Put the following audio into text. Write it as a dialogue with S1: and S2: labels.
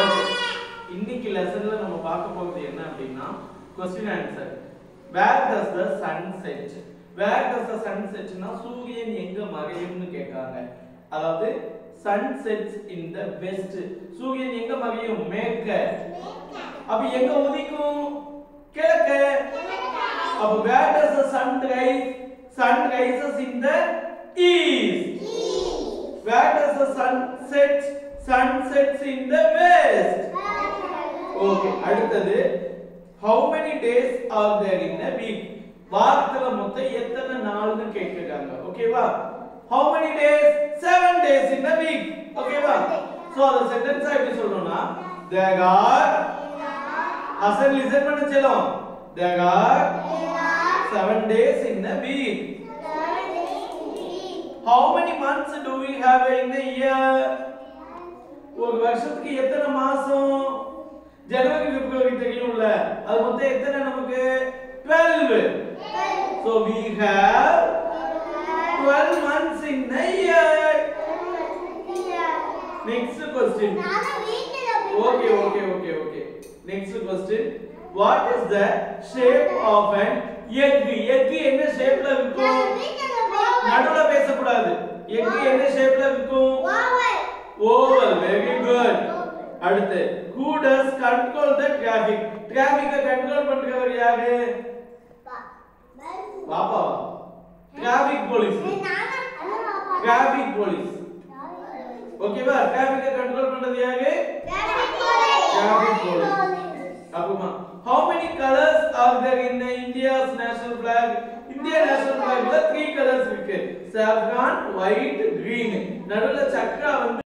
S1: Okay, இன்னைக்கு லெசன்ல நம்ம பார்க்க போறது என்ன அப்படின்னா question answer. Where does the sun set? Where does the sun set னா சூரியன் எங்க மறையும்னு கேக்குறாங்க. அதாவது sun sets in the west. சூரியன் எங்க மறையும்? மேற்க. அப்ப எங்க உதிக்கும்? கிழக்க. அப்ப where does the sun rise? Sun rises in the east. Where does the sun set? Sun sets in the west. Okay, அடுத்தது how many days are there in a week? வாரத்துல மொத்தம் எத்தனை நாள்னு கேக்குறாங்க. ஓகேவா? how many days? 7 days in a week. ஓகேவா? So அந்த sentence எப்படி சொல்லணும்னா there are அசல் லிசன் பண்ண செல்லும் there are 7 days in a week. how many months do we have in a year? ஒரு வருஷத்துக்கு எத்தனை மாசம்? ஜனவரி பிப்ரவரி தெரியும்ல, அது மொத்தம் எத்தனை நமக்கு? 12. so we have 12 months in a year. next question. okay next question. what is the shape of an egg? egg என்ன ஷேப்ல இருக்கும்? நடுவுல பேச கூடாது. egg என்ன ஷேப்ல இருக்கும்? oval. very good. அடுத்து who does control the traffic? traffic control பண்றவர் யாரு? பாப்பா. traffic police. traffic police. ஓகேவா? traffic கண்ட்ரோல் பண்றது யாரு? traffic police. அப்பமா how many colors are there in India's national flag? India national flagல 3 colors இருக்கு. saffron, white, green. நடுவுல சக்கரா வந்து